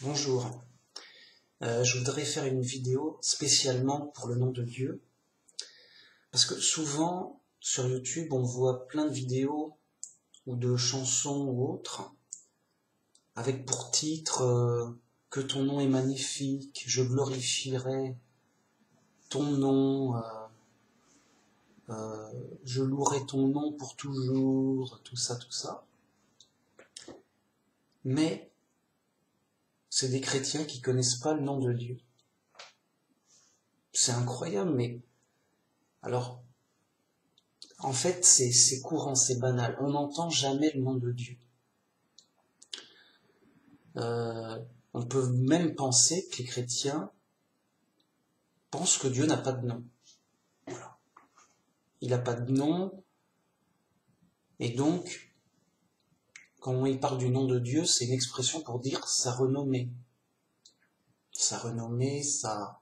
Bonjour, je voudrais faire une vidéo spécialement pour le nom de Dieu, parce que souvent sur YouTube on voit plein de vidéos ou de chansons ou autres, avec pour titre que ton nom est magnifique, je glorifierai ton nom, je louerai ton nom pour toujours, tout ça. Mais c'est des chrétiens qui connaissent pas le nom de Dieu. C'est incroyable, mais alors, en fait, c'est courant, c'est banal. On n'entend jamais le nom de Dieu. On peut même penser que les chrétiens pensent que Dieu n'a pas de nom. Voilà. Il n'a pas de nom, et donc, quand il parle du nom de Dieu, c'est une expression pour dire sa renommée. Sa renommée, sa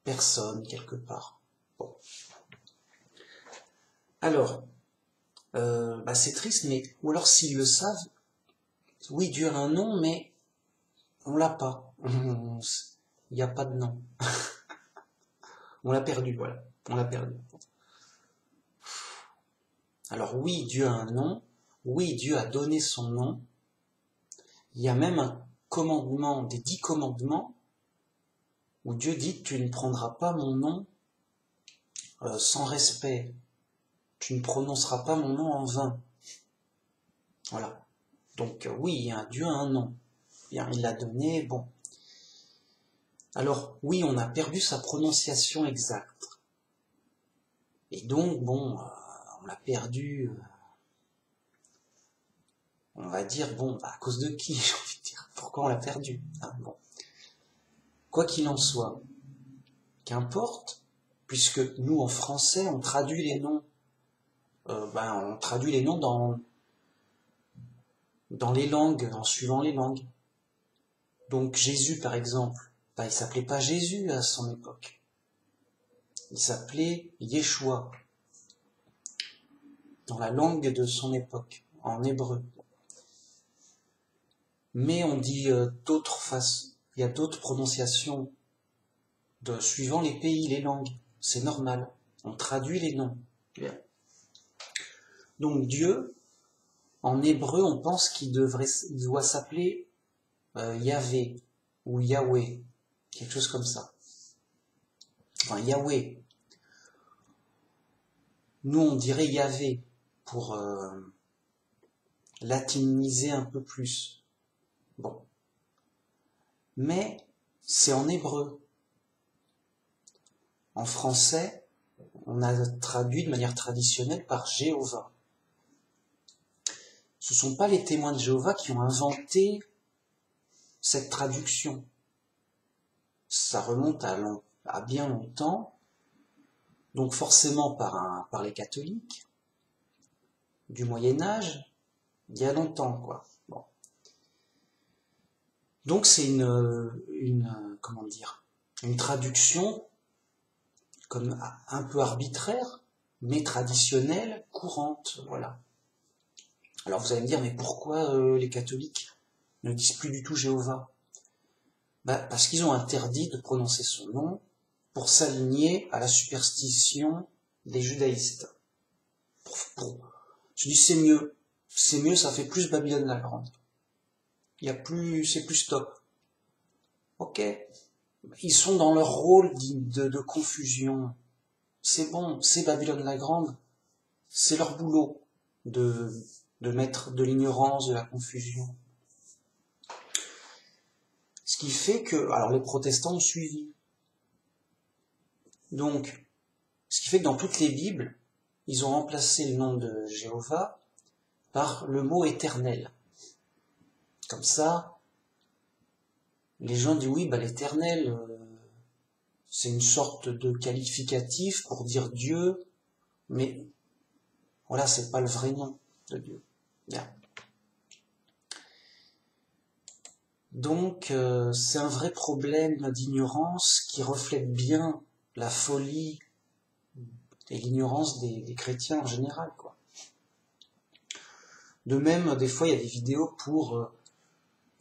personne, quelque part. Bon. Alors, c'est triste, mais ou alors s'ils le savent, oui, Dieu a un nom, mais on l'a pas. Il n'y a pas de nom. On l'a perdu, voilà. On l'a perdu. Alors oui, Dieu a un nom. Oui, Dieu a donné son nom. Il y a même un commandement, des 10 commandements, où Dieu dit, tu ne prendras pas mon nom sans respect. Tu ne prononceras pas mon nom en vain. Voilà. Donc oui, Dieu a un nom. Bien, il l'a donné, bon. Alors oui, on a perdu sa prononciation exacte. Et donc, bon, on l'a perdu, on va dire, bon, à cause de qui, j'ai envie de dire. Pourquoi on l'a perdu, hein, bon. Quoi qu'il en soit, qu'importe, puisque nous, en français, on traduit les noms, on traduit les noms dans les langues, en suivant les langues. Donc Jésus, par exemple, il s'appelait pas Jésus à son époque. Il s'appelait Yeshua, dans la langue de son époque, en hébreu. Mais on dit d'autres façons, il y a d'autres prononciations suivant les pays, les langues. C'est normal. On traduit les noms. Bien. Donc Dieu, en hébreu, on pense qu'il doit s'appeler Yahvé ou Yahweh, quelque chose comme ça. Enfin, Yahweh. Nous, on dirait Yahvé pour latiniser un peu plus. Bon. Mais c'est en hébreu. En français, on a traduit de manière traditionnelle par Jéhovah. Ce ne sont pas les témoins de Jéhovah qui ont inventé cette traduction. Ça remonte à bien longtemps, donc forcément par les catholiques, du Moyen-Âge, il y a longtemps, quoi. Bon. Donc c'est une traduction comme un peu arbitraire, mais traditionnelle, courante, voilà. Alors vous allez me dire, mais pourquoi les catholiques ne disent plus du tout Jéhovah? Parce qu'ils ont interdit de prononcer son nom pour s'aligner à la superstition des judaïstes. Je dis c'est mieux, ça fait plus Babylone la Grande. C'est plus stop. Ok, ils sont dans leur rôle de confusion. C'est bon, c'est Babylone la Grande, c'est leur boulot de mettre de l'ignorance, de la confusion. Ce qui fait que, alors les protestants ont suivi. Donc, ce qui fait que dans toutes les Bibles, ils ont remplacé le nom de Jéhovah par le mot éternel. Comme ça, les gens disent oui, l'éternel, c'est une sorte de qualificatif pour dire Dieu, mais voilà, c'est pas le vrai nom de Dieu. Bien. Donc, c'est un vrai problème d'ignorance qui reflète bien la folie et l'ignorance des chrétiens en général, quoi. De même, des fois, il y a des vidéos pour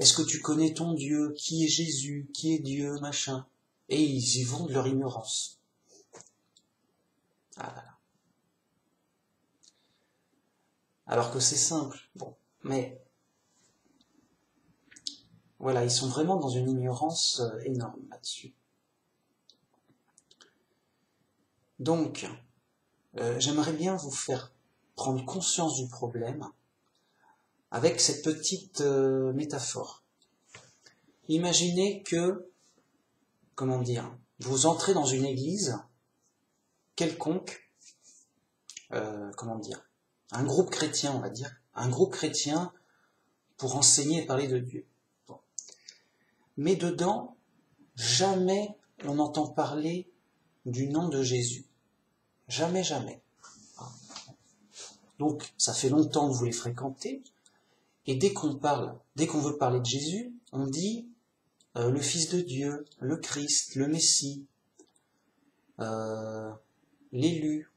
Est-ce que tu connais ton Dieu? Qui est Jésus? Qui est Dieu? Machin. Et ils y vont de leur ignorance. Ah là là. Alors que c'est simple. Bon, mais voilà, ils sont vraiment dans une ignorance énorme là-dessus. Donc, j'aimerais bien vous faire prendre conscience du problème avec cette petite métaphore. Imaginez que, comment dire, vous entrez dans une église quelconque, comment dire, un groupe chrétien, on va dire, un groupe chrétien pour enseigner et parler de Dieu. Bon. Mais dedans, jamais on n'entend parler du nom de Jésus. Jamais, jamais. Donc, ça fait longtemps que vous les fréquentez, et dès qu'on veut parler de Jésus, on dit le Fils de Dieu, le Christ, le Messie, l'élu,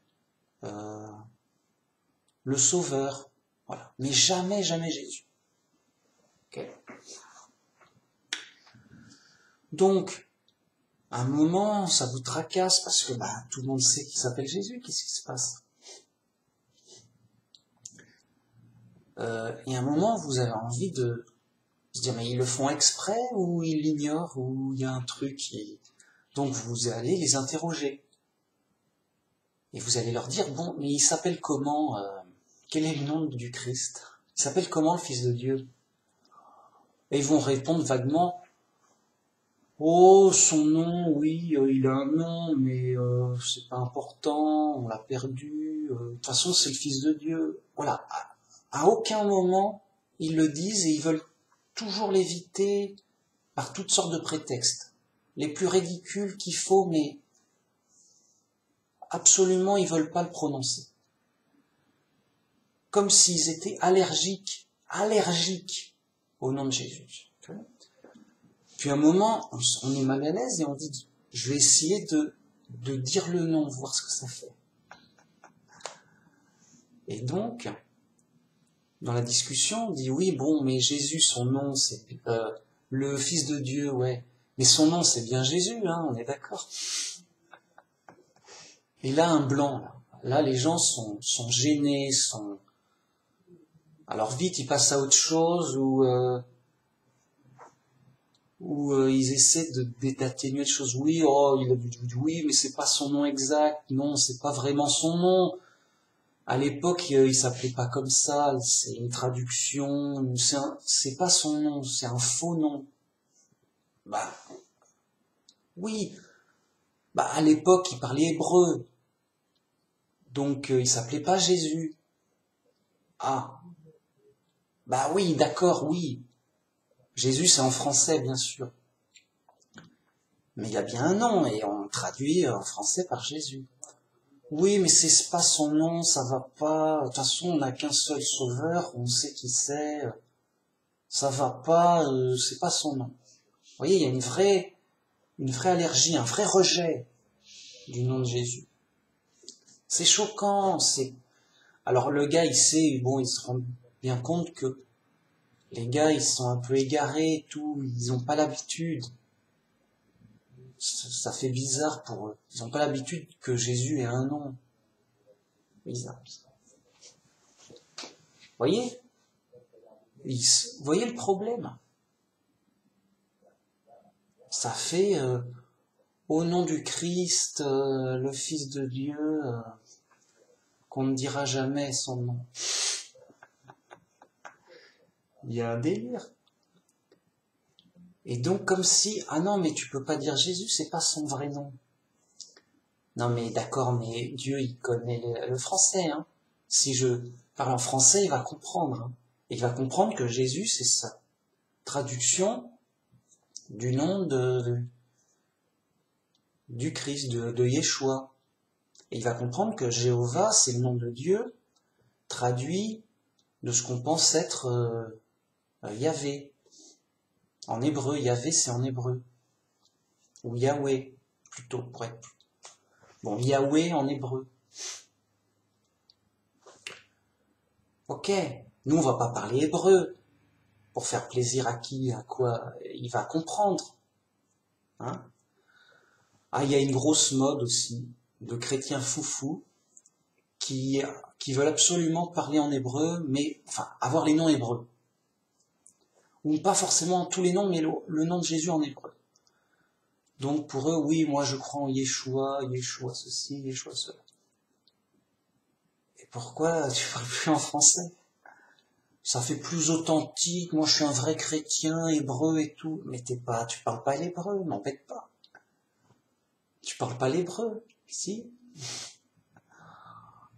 le Sauveur, voilà. Mais jamais, jamais Jésus. Okay. Donc, à un moment, ça vous tracasse parce que tout le monde sait qu'il s'appelle Jésus. Qu'est-ce qui se passe? Et à un moment, vous avez envie de se dire, mais ils le font exprès ou ils l'ignorent ou il y a un truc qui... Donc vous allez les interroger. Et vous allez leur dire, bon, mais il s'appelle comment quel est le nom du Christ? Il s'appelle comment le Fils de Dieu? Et ils vont répondre vaguement, oh, son nom, oui, il a un nom, mais c'est pas important, on l'a perdu, de toute façon c'est le Fils de Dieu. Voilà, à aucun moment ils le disent et ils veulent toujours l'éviter par toutes sortes de prétextes. Les plus ridicules qu'il faut, mais absolument ils veulent pas le prononcer. Comme s'ils étaient allergiques au nom de Jésus. Puis à un moment, on est mal à l'aise et on dit, je vais essayer de dire le nom, voir ce que ça fait. Et donc, dans la discussion, on dit, oui, bon, mais Jésus, son nom, c'est le Fils de Dieu, ouais. Mais son nom, c'est bien Jésus, hein, on est d'accord. Et là, un blanc, là. Là, les gens sont gênés, alors vite, ils passent à autre chose, ou ils essaient d'atténuer les choses. Oui, oh, il a dit oui, mais c'est pas son nom exact. Non, c'est pas vraiment son nom. À l'époque, il s'appelait pas comme ça. C'est une traduction. C'est pas son nom. C'est un faux nom. Oui. À l'époque, il parlait hébreu. Donc, il s'appelait pas Jésus. Ah. Oui, d'accord, oui. Jésus, c'est en français, bien sûr. Mais il y a bien un nom, et on traduit en français par Jésus. Oui, mais c'est pas son nom, ça va pas. De toute façon, on n'a qu'un seul sauveur, on sait qui c'est. Ça va pas, c'est pas son nom. Vous voyez, il y a une vraie allergie, un vrai rejet du nom de Jésus. C'est choquant, Alors le gars, il sait, bon, il se rend bien compte que les gars, ils sont un peu égarés et tout, ils n'ont pas l'habitude. Ça fait bizarre pour eux. Ils n'ont pas l'habitude que Jésus ait un nom. Bizarre. Voyez? Vous voyez le problème? Ça fait au nom du Christ, le Fils de Dieu, qu'on ne dira jamais son nom. Il y a un délire. Et donc comme si, ah non, mais tu peux pas dire Jésus, c'est pas son vrai nom. Non mais d'accord, mais Dieu il connaît le français, hein. Si je parle en français, il va comprendre. Hein. Il va comprendre que Jésus, c'est sa traduction du nom du Christ, de Yeshua. Et il va comprendre que Jéhovah, c'est le nom de Dieu, traduit de ce qu'on pense être Yahvé. En hébreu, Yahvé, c'est en hébreu. Ou Yahweh, plutôt, pour être... Bon, Yahweh en hébreu. Ok, nous on va pas parler hébreu. Pour faire plaisir à qui, à quoi? Il va comprendre. Hein? Ah, il y a une grosse mode aussi de chrétiens foufous qui veulent absolument parler en hébreu, mais enfin avoir les noms hébreux. Ou pas forcément tous les noms, mais le nom de Jésus en hébreu. Donc pour eux, oui, moi je crois en Yeshua, Yeshua ceci, Yeshua cela. Et pourquoi tu parles plus en français? Ça fait plus authentique, moi je suis un vrai chrétien, hébreu et tout. Mais tu parles pas l'hébreu, m'embête pas. Tu parles pas l'hébreu, si?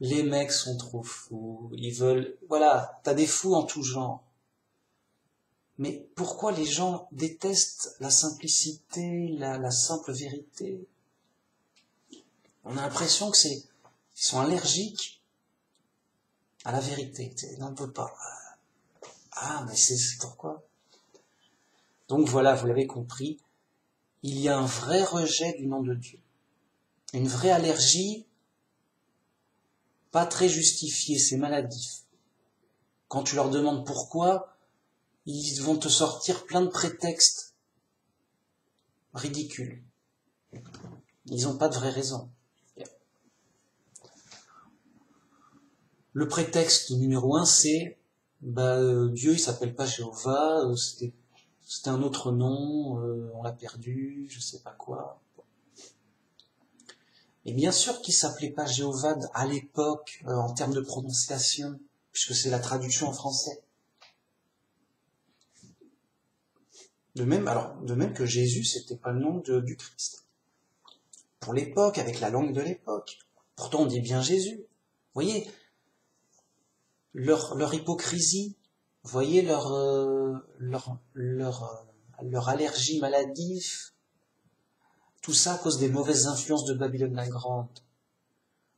Les mecs sont trop fous, ils veulent... Voilà, t'as des fous en tout genre. Mais pourquoi les gens détestent la simplicité, la simple vérité? On a l'impression que ils sont allergiques à la vérité. Ils n'en peuvent pas. Ah, mais c'est pourquoi? Donc voilà, vous l'avez compris, il y a un vrai rejet du nom de Dieu. Une vraie allergie, pas très justifiée, c'est maladif. Quand tu leur demandes pourquoi, ils vont te sortir plein de prétextes ridicules. Ils n'ont pas de vraie raison. Le prétexte numéro 1, c'est Dieu, il s'appelle pas Jéhovah, c'était un autre nom, on l'a perdu, je sais pas quoi. Et bien sûr qu'il s'appelait pas Jéhovah à l'époque, en termes de prononciation, puisque c'est la traduction en français. De même que Jésus, c'était pas le nom du Christ. Pour l'époque, avec la langue de l'époque. Pourtant, on dit bien Jésus. Vous voyez, leur hypocrisie, vous voyez leur allergie maladive, tout ça à cause des mauvaises influences de Babylone la Grande.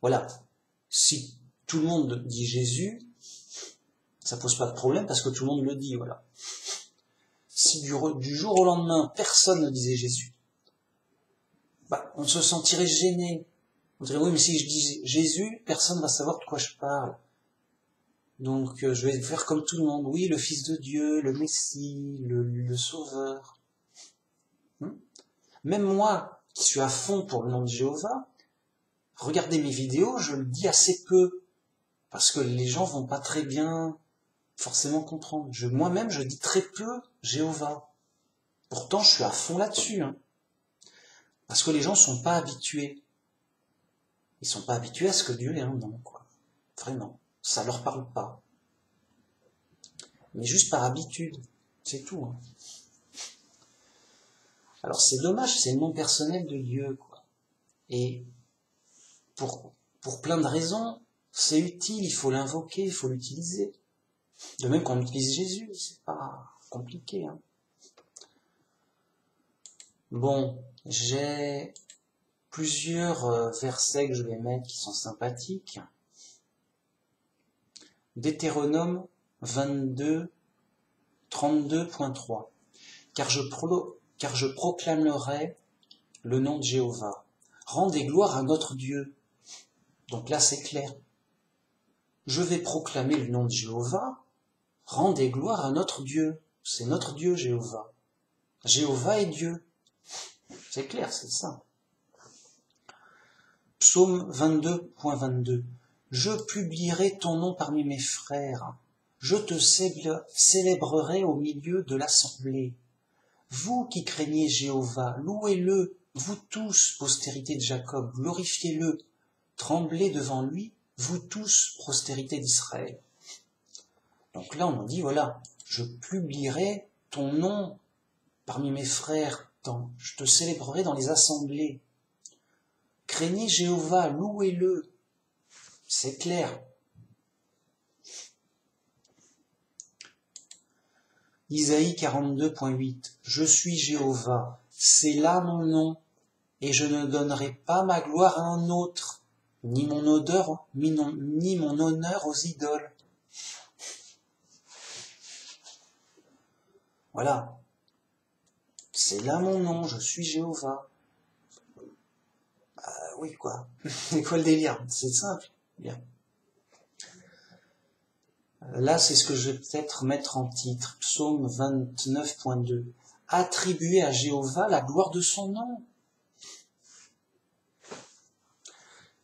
Voilà. Si tout le monde dit Jésus, ça pose pas de problème parce que tout le monde le dit, voilà. Si du jour au lendemain, personne ne disait Jésus, on se sentirait gêné. On dirait, oui, mais si je dis Jésus, personne va savoir de quoi je parle. Donc, je vais faire comme tout le monde. Oui, le Fils de Dieu, le Messie, le Sauveur. Même moi, qui suis à fond pour le nom de Jéhovah, regardez mes vidéos, je le dis assez peu. Parce que les gens vont pas très bien forcément comprendre. Moi-même, je dis très peu Jéhovah. Pourtant, je suis à fond là-dessus. Parce que les gens sont pas habitués. Ils sont pas habitués à ce que Dieu ait un nom, quoi. Vraiment. Ça leur parle pas. Mais juste par habitude. C'est tout. Alors c'est dommage, c'est le nom personnel de Dieu, quoi. Et pour plein de raisons, c'est utile, il faut l'invoquer, il faut l'utiliser. De même qu'on utilise Jésus, c'est pas compliqué. Bon, j'ai plusieurs versets que je vais mettre qui sont sympathiques. Deutéronome 22, 32.3. Car je proclamerai le nom de Jéhovah. Rendez gloire à notre Dieu. Donc là, c'est clair. Je vais proclamer le nom de Jéhovah. Rendez gloire à notre Dieu. C'est notre Dieu, Jéhovah. Jéhovah est Dieu. C'est clair, c'est ça. Psaume 22.22. Je publierai ton nom parmi mes frères. Je te célébrerai au milieu de l'assemblée. Vous qui craignez Jéhovah, louez-le, vous tous, postérité de Jacob, glorifiez-le, tremblez devant lui, vous tous, postérité d'Israël. Donc là, on nous dit, voilà, je publierai ton nom parmi mes frères, je te célébrerai dans les assemblées. Craignez Jéhovah, louez-le. C'est clair. Isaïe 42.8. Je suis Jéhovah, c'est là mon nom, et je ne donnerai pas ma gloire à un autre, ni mon honneur aux idoles. Voilà. C'est là mon nom, je suis Jéhovah. Oui, quoi. C'est quoi le délire? C'est simple. Bien. Là, c'est ce que je vais peut-être mettre en titre. Psaume 29.2. Attribuer à Jéhovah la gloire de son nom.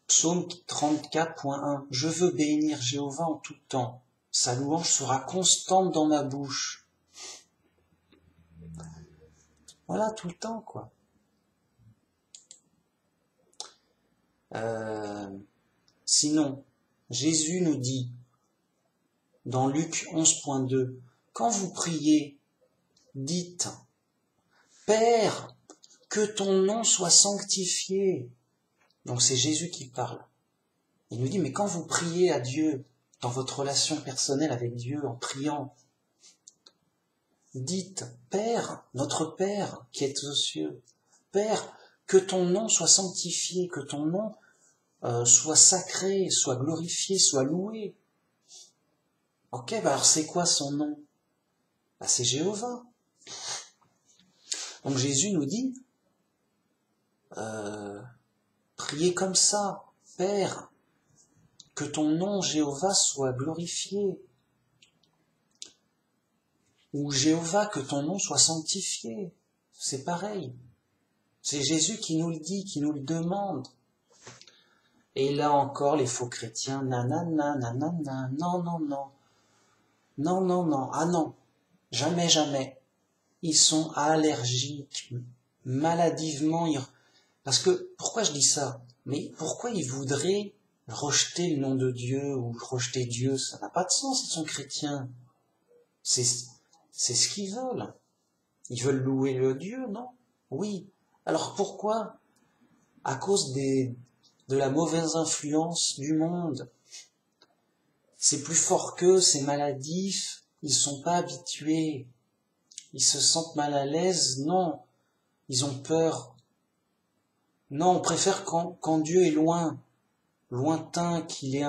Psaume 34.1. Je veux bénir Jéhovah en tout temps. Sa louange sera constante dans ma bouche. Voilà, tout le temps, quoi. Sinon, Jésus nous dit, dans Luc 11.2, quand vous priez, dites, Père, que ton nom soit sanctifié. Donc c'est Jésus qui parle. Il nous dit, mais quand vous priez à Dieu, dans votre relation personnelle avec Dieu, en priant, dites, Père, notre Père qui est aux cieux, Père, que ton nom soit sanctifié, que ton nom soit sacré, soit glorifié, soit loué. Ok, alors c'est quoi son nom? C'est Jéhovah. Donc Jésus nous dit, priez comme ça, Père, que ton nom Jéhovah soit glorifié. Ou Jéhovah, que ton nom soit sanctifié. C'est pareil. C'est Jésus qui nous le dit, qui nous le demande. Et là encore, les faux chrétiens, nanana, nanana, non, non, non. Non, non, non, ah non, jamais, jamais. Ils sont allergiques, maladivement. Parce que, pourquoi je dis ça? Mais pourquoi ils voudraient rejeter le nom de Dieu ou rejeter Dieu? Ça n'a pas de sens, ils sont chrétiens. C'est ce qu'ils veulent. Ils veulent louer le Dieu, non? Oui. Alors pourquoi? À cause de la mauvaise influence du monde. C'est plus fort qu'eux, c'est maladif, ils sont pas habitués, ils se sentent mal à l'aise, non, ils ont peur. Non, on préfère quand Dieu est lointain, qu'il est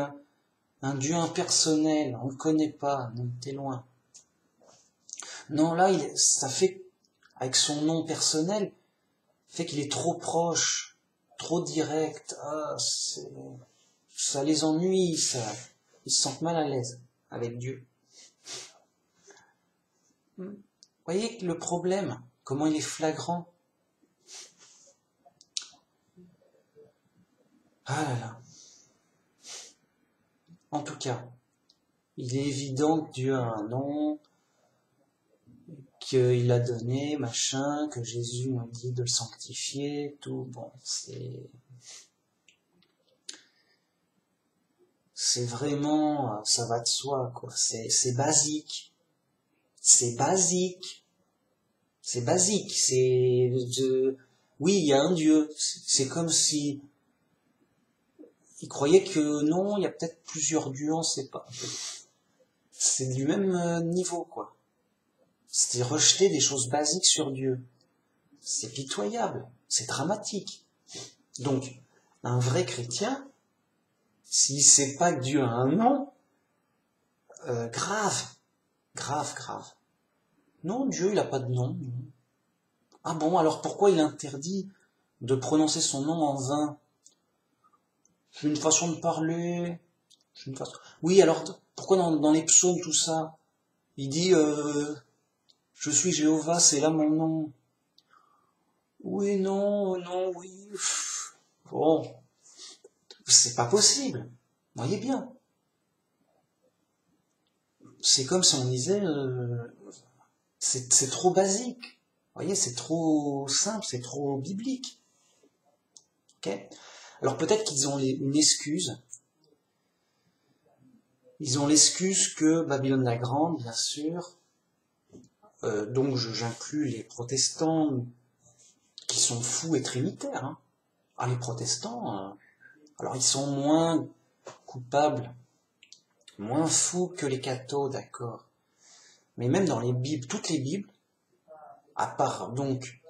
un Dieu impersonnel, on ne le connaît pas, non, t'es loin. Non, là, ça fait, avec son nom personnel, fait qu'il est trop proche, trop direct, ça les ennuie, ils se sentent mal à l'aise avec Dieu. Vous voyez le problème, comment il est flagrant. Ah là là. En tout cas, il est évident que Dieu a un nom, qu'il l'a donné, machin, que Jésus nous dit de le sanctifier, tout, bon, c'est vraiment, ça va de soi, quoi, c'est basique. C'est basique. C'est basique, oui, il y a un Dieu, c'est comme si il croyait que non, il y a peut-être plusieurs dieux, on sait pas. C'est du même niveau, quoi. C'est rejeter des choses basiques sur Dieu. C'est pitoyable, c'est dramatique. Donc, un vrai chrétien, s'il sait pas que Dieu a un nom, grave. Non, Dieu, il a pas de nom. Ah bon, alors pourquoi il interdit de prononcer son nom en vain? C'est une façon de parler. Oui, alors pourquoi dans les psaumes, tout ça, il dit je suis Jéhovah, c'est là mon nom. Oui, non, oui. Bon, c'est pas possible. Voyez bien. C'est comme si on disait c'est trop basique. Voyez, c'est trop simple, c'est trop biblique. Ok? Alors peut-être qu'ils ont une excuse. Ils ont l'excuse que Babylone la Grande, bien sûr, donc j'inclus les protestants qui sont fous et trinitaires. Hein. Ah, les protestants, alors ils sont moins coupables, moins fous que les cathos, d'accord. Mais même dans les Bibles, toutes les Bibles, à part donc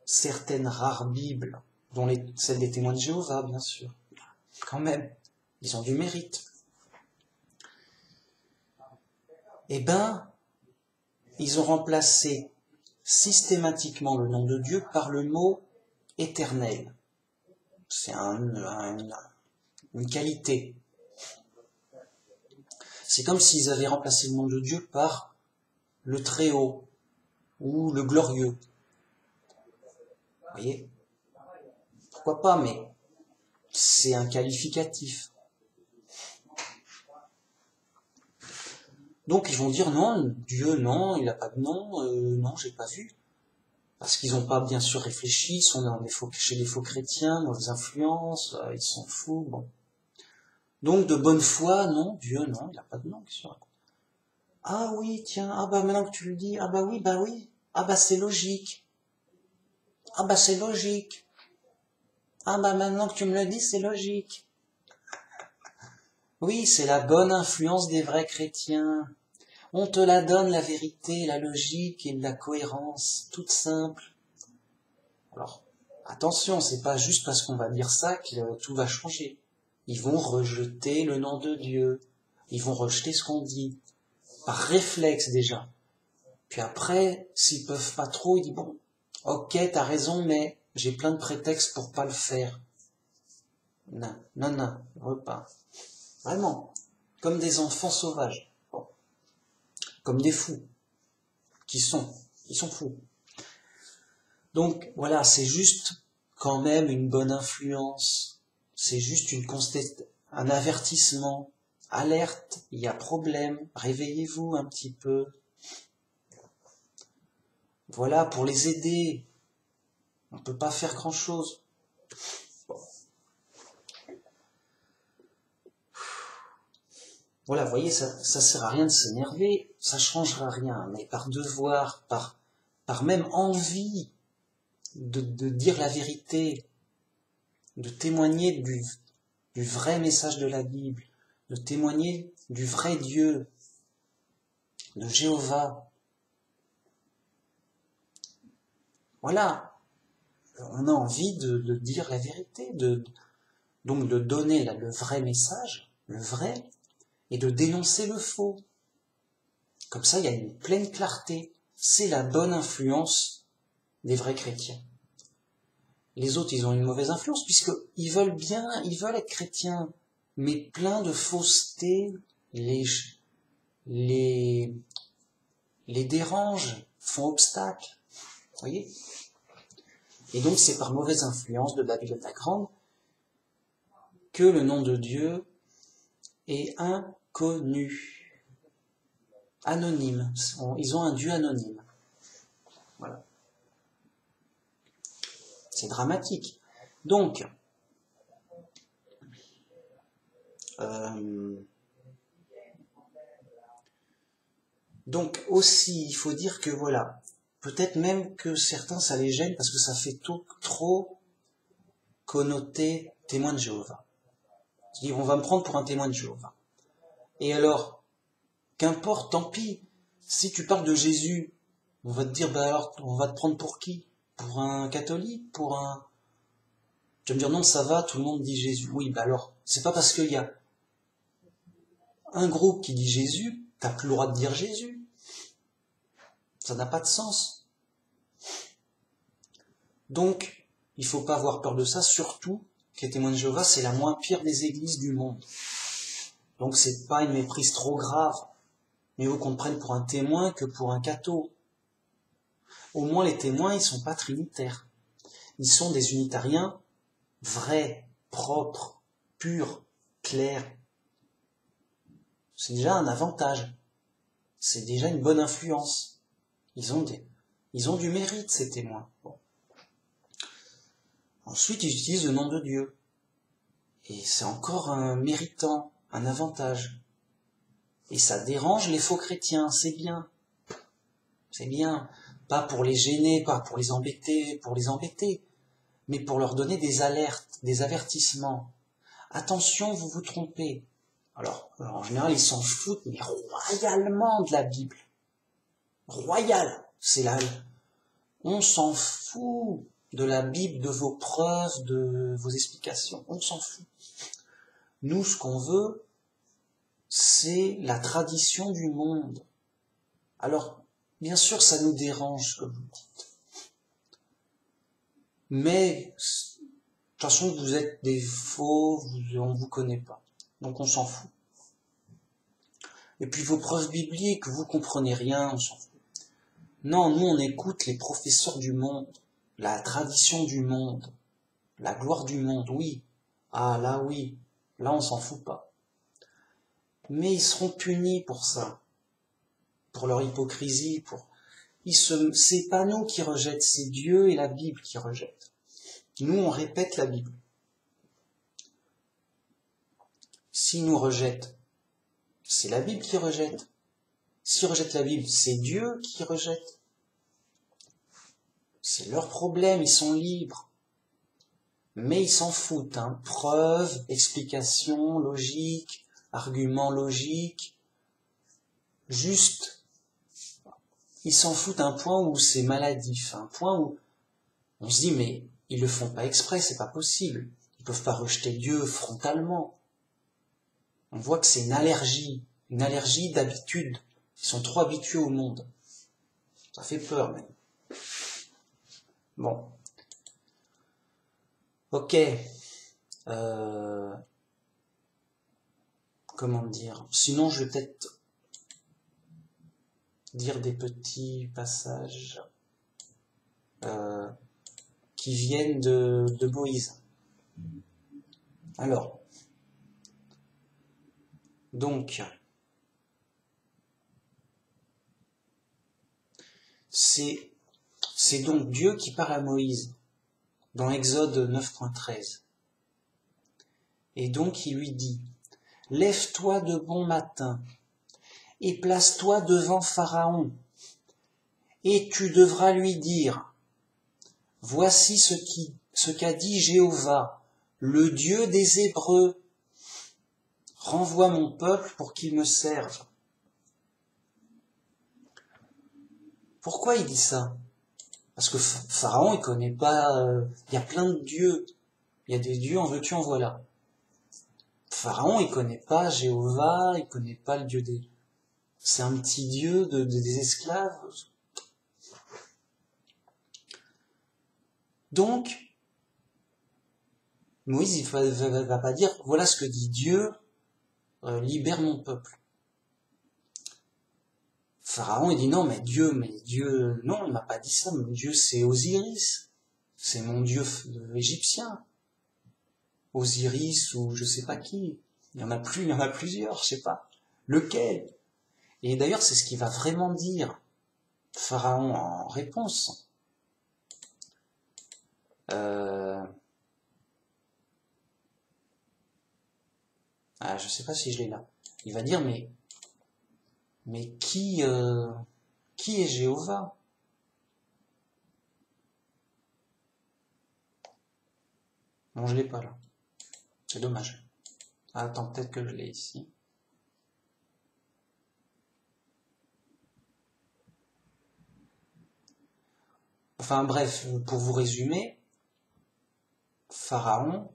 certaines rares Bibles, dont celles des témoins de Jéhovah, bien sûr, quand même, ils ont du mérite. Eh ben, ils ont remplacé systématiquement le nom de Dieu par le mot éternel. C'est une qualité. C'est comme s'ils avaient remplacé le nom de Dieu par le Très-Haut ou le Glorieux. Vous voyez? Pourquoi pas, mais c'est un qualificatif. Donc ils vont dire non, Dieu, non, il n'a pas de nom, non, j'ai pas vu. Parce qu'ils n'ont pas bien sûr réfléchi, ils sont chez les faux chrétiens, mauvaises influences, ils s'en foutent, bon. Donc de bonne foi, non, Dieu, non, il n'a pas de nom, qu'est-ce que tu racontes? Ah oui, tiens, ah bah maintenant que tu le dis, ah bah oui, ah bah c'est logique, ah bah c'est logique, ah bah maintenant que tu me le dis, c'est logique. Oui, c'est la bonne influence des vrais chrétiens. On te la donne, la vérité, la logique et la cohérence, toute simple. Alors, attention, c'est pas juste parce qu'on va dire ça que tout va changer. Ils vont rejeter le nom de Dieu. Ils vont rejeter ce qu'on dit. Par réflexe déjà. Puis après, s'ils peuvent pas trop, ils disent bon, ok, t'as raison, mais j'ai plein de prétextes pour pas le faire. Non, repas. Vraiment. Comme des enfants sauvages. Bon. Comme des fous. Ils sont fous. Donc voilà, c'est juste quand même une bonne influence. C'est juste un avertissement. Alerte, il y a problème, réveillez-vous un petit peu. Voilà, pour les aider. On ne peut pas faire grand-chose. Bon. Voilà, vous voyez, ça sert à rien de s'énerver, ça changera rien, mais par devoir, par même envie de dire la vérité, de témoigner du vrai message de la Bible, de témoigner du vrai Dieu, de Jéhovah. Voilà, on a envie de dire la vérité, donc de donner le vrai message, le vrai, et de dénoncer le faux. Comme ça, il y a une pleine clarté. C'est la bonne influence des vrais chrétiens. Les autres, ils ont une mauvaise influence, puisqu'ils veulent bien, ils veulent être chrétiens, mais plein de fausseté les dérangent, font obstacle. Vous voyez? Et donc, c'est par mauvaise influence de Babylone la Grande que le nom de Dieu est inconnu. Anonyme. Ils ont un Dieu anonyme. Voilà. C'est dramatique. Donc, aussi, il faut dire que voilà, peut-être même que certains ça les gêne parce que ça fait trop connoté témoin de Jéhovah. On va me prendre pour un témoin de Jéhovah. Et alors, qu'importe, tant pis. Si tu parles de Jésus, on va te dire, bah alors, on va te prendre pour qui? Pour un catholique? Pour un... Tu vas me dire, non, ça va, tout le monde dit Jésus. Oui, bah alors, c'est pas parce qu'il y a un groupe qui dit Jésus, t'as plus le droit de dire Jésus. Ça n'a pas de sens. Donc, il faut pas avoir peur de ça, surtout que les témoins de Jéhovah, c'est la moins pire des églises du monde. Donc, c'est pas une méprise trop grave. Mais vaut qu'on te prenne pour un témoin que pour un catho. Au moins, les témoins, ils sont pas trinitaires. Ils sont des unitariens vrais, propres, purs, clairs. C'est déjà un avantage. C'est déjà une bonne influence. Ils ont du mérite, ces témoins. Bon. Ensuite, ils utilisent le nom de Dieu. Et c'est encore un méritant, un avantage. Et ça dérange les faux chrétiens, c'est bien. C'est bien. Pas pour les gêner, pas pour les embêter, mais pour leur donner des alertes, des avertissements. Attention, vous vous trompez. Alors, en général, ils s'en foutent, mais royalement de la Bible. Royal. On s'en fout de la Bible, de vos preuves, de vos explications. On s'en fout. Nous, ce qu'on veut, c'est la tradition du monde. Alors, bien sûr, ça nous dérange, comme vous dites. Mais, de toute façon, vous êtes des faux, on ne vous connaît pas. Donc, on s'en fout. Et puis vos preuves bibliques, vous comprenez rien, on s'en fout. Non, nous on écoute les professeurs du monde, la tradition du monde, la gloire du monde, oui. Ah là oui, là on s'en fout pas. Mais ils seront punis pour ça, pour leur hypocrisie, c'est pas nous qui rejettent, c'est Dieu et la Bible qui rejettent. Nous on répète la Bible. S'ils nous rejettent, c'est la Bible qui rejette. S'ils rejettent la Bible, c'est Dieu qui rejette. C'est leur problème, ils sont libres. Mais ils s'en foutent, hein. Preuves, explications logiques, arguments logiques. Juste, ils s'en foutent à un point où c'est maladif, un point où on se dit mais ils le font pas exprès, c'est pas possible. Ils peuvent pas rejeter Dieu frontalement. On voit que c'est une allergie d'habitude. Ils sont trop habitués au monde. Ça fait peur même. Bon. Ok. Comment dire? Sinon, je vais peut-être dire des petits passages qui viennent de Moïse. Alors, donc, c'est donc Dieu qui parle à Moïse dans Exode 9.13. Et donc il lui dit, « Lève-toi de bon matin et place-toi devant Pharaon, et tu devras lui dire, « Voici ce qu'a dit Jéhovah, le Dieu des Hébreux. Renvoie mon peuple pour qu'il me serve. » Pourquoi il dit ça? Parce que Pharaon, il connaît pas... il y a plein de dieux. Il y a des dieux en veux-tu, en voilà. Pharaon, il connaît pas Jéhovah, il connaît pas le Dieu des... C'est un petit dieu des esclaves. Donc, Moïse, il va pas dire, voilà ce que dit Dieu, libère mon peuple. Pharaon, il dit non, mais Dieu, non, il m'a pas dit ça, mais Dieu c'est Osiris. C'est mon Dieu égyptien. Osiris ou je sais pas qui. Il y en a plusieurs, je sais pas. Lequel? Et d'ailleurs, c'est ce qu'il va vraiment dire, Pharaon, en réponse. Je sais pas si je l'ai là. Il va dire, mais qui est Jéhovah? Non, je l'ai pas là. C'est dommage. Attends, peut-être que je l'ai ici. Enfin bref, pour vous résumer, Pharaon,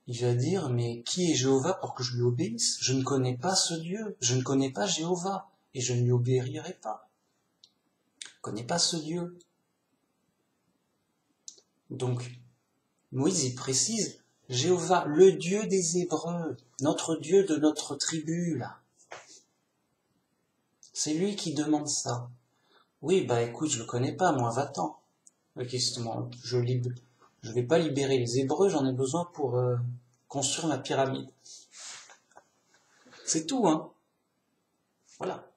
il va dire, mais qui est Jéhovah pour que je lui obéisse? Je ne connais pas ce Dieu, je ne connais pas Jéhovah, et je ne lui obéirai pas. Je ne connais pas ce Dieu. Donc, Moïse, il précise, Jéhovah, le Dieu des Hébreux, notre Dieu de notre tribu, là. C'est lui qui demande ça. Oui, bah écoute, je le connais pas, moi, va-t'en. Je vais pas libérer les Hébreux, j'en ai besoin pour construire ma pyramide. C'est tout, hein. Voilà.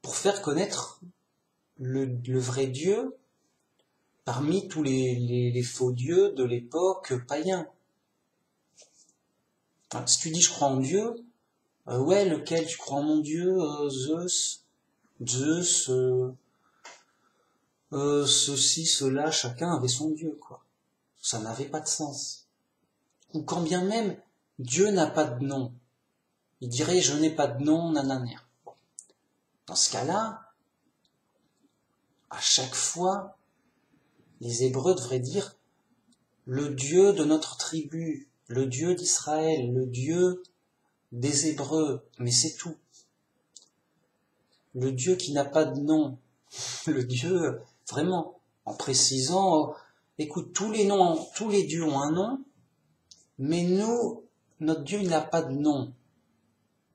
Pour faire connaître le vrai Dieu parmi tous les faux dieux de l'époque païen. Enfin, si tu dis je crois en Dieu, ouais, lequel tu crois en mon Dieu? Zeus, ceci, cela, chacun avait son Dieu, quoi. Ça n'avait pas de sens. Ou quand bien même, Dieu n'a pas de nom. Il dirait, je n'ai pas de nom, nanana. Bon. Dans ce cas-là, à chaque fois, les Hébreux devraient dire, le Dieu de notre tribu, le Dieu d'Israël, le Dieu des Hébreux, mais c'est tout. Le Dieu qui n'a pas de nom, le Dieu, vraiment, en précisant, écoute, tous les dieux ont un nom, mais nous, notre Dieu, il n'a pas de nom.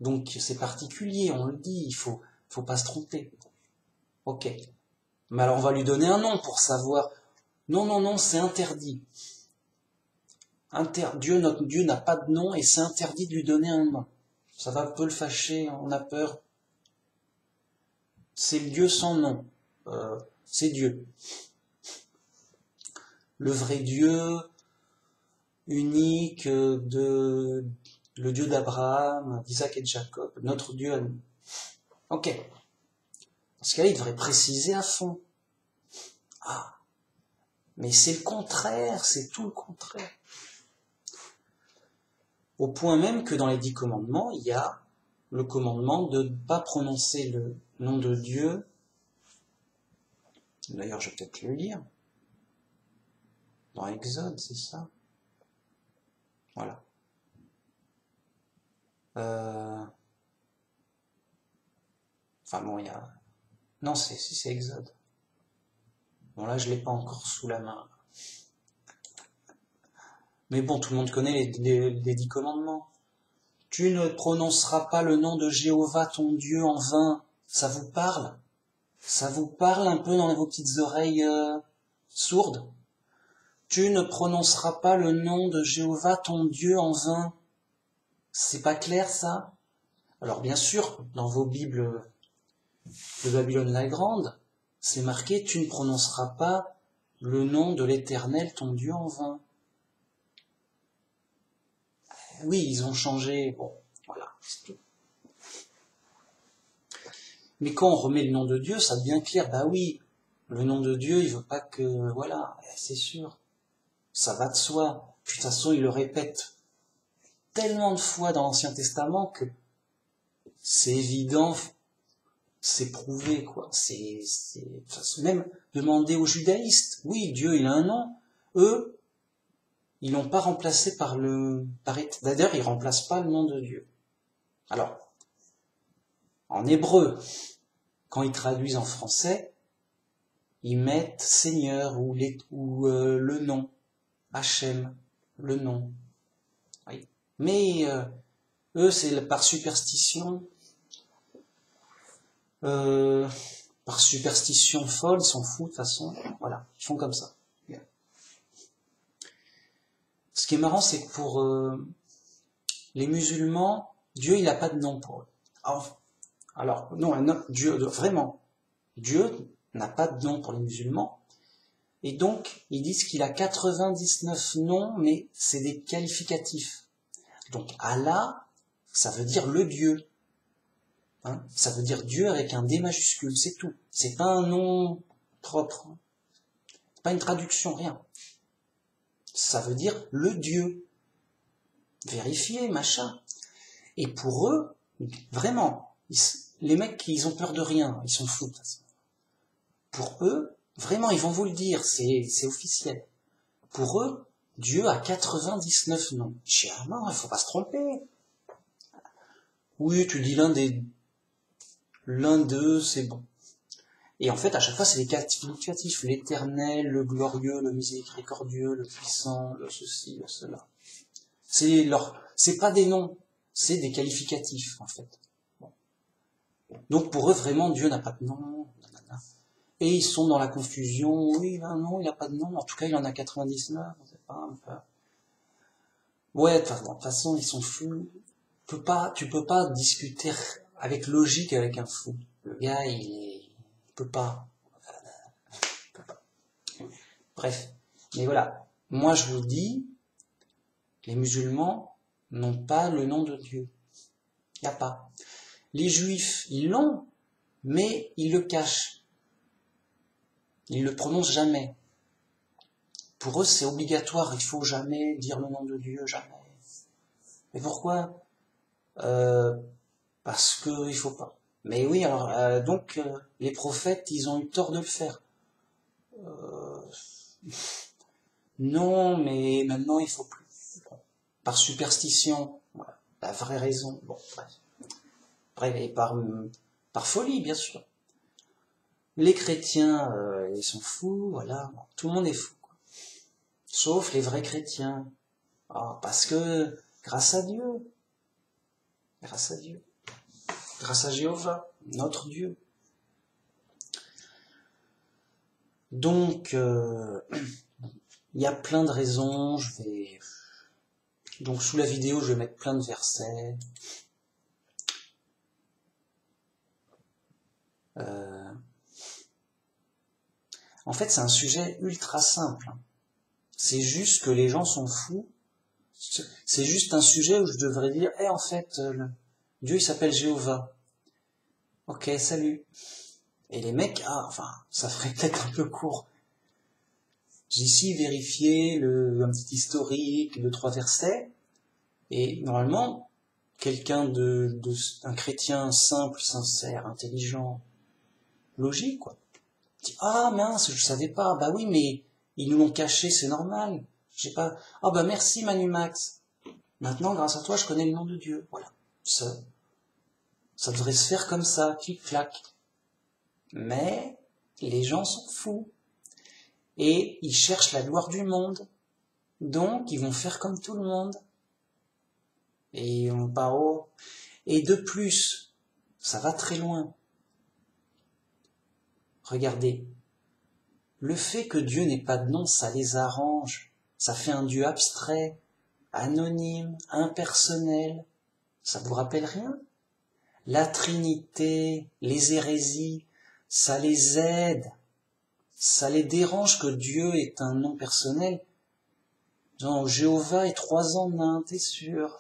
Donc c'est particulier, on le dit, faut pas se tromper. Ok. Mais alors on va lui donner un nom pour savoir. Non, non, non, c'est interdit. Notre Dieu n'a pas de nom et c'est interdit de lui donner un nom. Ça va un peu le fâcher, on a peur. C'est le Dieu sans nom. C'est Dieu. Le vrai Dieu, unique, le Dieu d'Abraham, d'Isaac et de Jacob, notre Dieu à nous. Ok. Dans ce cas-là, il devrait préciser à fond. Ah, mais c'est le contraire, c'est tout le contraire. Au point même que dans les 10 commandements, il y a le commandement de ne pas prononcer le nom de Dieu. D'ailleurs, je vais peut-être le lire. Dans Exode, c'est ça. Voilà. Enfin bon, il y a... Non, c'est Exode. Bon, là, je ne l'ai pas encore sous la main. Mais bon, tout le monde connaît les 10 commandements. Tu ne prononceras pas le nom de Jéhovah ton Dieu en vain. Ça vous parle? Ça vous parle un peu dans vos petites oreilles sourdes? Tu ne prononceras pas le nom de Jéhovah ton Dieu en vain. C'est pas clair ça? Alors bien sûr, dans vos Bibles de Babylone la Grande, c'est marqué, tu ne prononceras pas le nom de l'Éternel, ton Dieu, en vain. Oui, ils ont changé, bon, voilà, c'est tout. Mais quand on remet le nom de Dieu, ça devient clair, bah oui, le nom de Dieu, il veut pas que, voilà, c'est sûr, ça va de soi. Puis de toute façon, il le répète tellement de fois dans l'Ancien Testament que c'est évident, c'est prouvé, quoi. Même demander aux judaïstes, oui, Dieu, il a un nom. Eux, ils l'ont pas remplacé d'ailleurs, ils remplacent pas le nom de Dieu. Alors, en hébreu, quand ils traduisent en français, ils mettent Seigneur ou le nom, Hachem, le nom. Oui. Mais eux, c'est par superstition. Par superstition folle, ils s'en foutent de toute façon, voilà, ils font comme ça. Ce qui est marrant, c'est que pour les musulmans, Dieu, il n'a pas de nom pour eux. Alors non, Dieu, vraiment, Dieu n'a pas de nom pour les musulmans, et donc, ils disent qu'il a 99 noms, mais c'est des qualificatifs. Donc, Allah, ça veut dire le Dieu. Hein, ça veut dire Dieu avec un D majuscule, c'est tout. C'est pas un nom propre. C'est pas une traduction, rien. Ça veut dire le Dieu. Vérifier, machin. Et pour eux, vraiment, les mecs, ils ont peur de rien, ils s'en foutent. Pour eux, vraiment, ils vont vous le dire, c'est officiel. Pour eux, Dieu a 99 noms. Non, il faut pas se tromper. Oui, tu dis l'un d'eux, c'est bon. Et en fait, à chaque fois, c'est des qualificatifs. L'éternel, le glorieux, le miséricordieux, le puissant, le ceci, le cela. C'est pas des noms, c'est des qualificatifs, en fait. Bon. Donc, pour eux, vraiment, Dieu n'a pas de nom. Et ils sont dans la confusion. Oui, il a un nom, il n'a pas de nom. En tout cas, il en a 99. On sait pas. Enfin... Ouais, de toute façon, ils sont fous. Tu peux pas discuter avec logique avec un fou. Le gars, il peut pas. Bref. Mais voilà. Moi, je vous dis, les musulmans n'ont pas le nom de Dieu. Il n'y a pas. Les juifs, ils l'ont, mais ils le cachent. Ils le prononcent jamais. Pour eux, c'est obligatoire. Il faut jamais dire le nom de Dieu, jamais. Mais pourquoi? Parce que il faut pas. Mais oui, alors donc les prophètes, ils ont eu tort de le faire. Non, mais maintenant il faut plus. Bon. Par superstition, voilà. La vraie raison. Bon, bref. Bref, et par folie, bien sûr. Les chrétiens, ils sont fous, voilà. Bon, tout le monde est fou. Quoi. sauf les vrais chrétiens. Ah, parce que, grâce à Dieu, grâce à Jéhovah, notre Dieu. Donc, il y a plein de raisons, donc sous la vidéo, je vais mettre plein de versets. En fait, c'est un sujet ultra simple. C'est juste que les gens sont fous. C'est juste un sujet où je devrais dire, en fait, Dieu il s'appelle Jéhovah. Ok, salut. Et les mecs, ça ferait peut-être un peu court. J'ai ici vérifié un petit historique de 3 versets, et normalement, quelqu'un un chrétien simple, sincère, intelligent, logique, quoi, dit, ah mince, je savais pas, bah oui, mais ils nous l'ont caché, c'est normal. J'ai pas, ah bah merci Manu Max. Maintenant, grâce à toi, je connais le nom de Dieu. Voilà. Ça devrait se faire comme ça, clic-clac. Mais les gens sont fous. Et ils cherchent la gloire du monde. Donc, ils vont faire comme tout le monde. Et on part haut. Et de plus, ça va très loin. Regardez. Le fait que Dieu n'ait pas de nom, ça les arrange. Ça fait un Dieu abstrait, anonyme, impersonnel. Ça vous rappelle rien? La Trinité, les hérésies, ça les aide. Ça les dérange que Dieu ait un nom personnel. Genre, Jéhovah est 3 en 1, t'es sûr?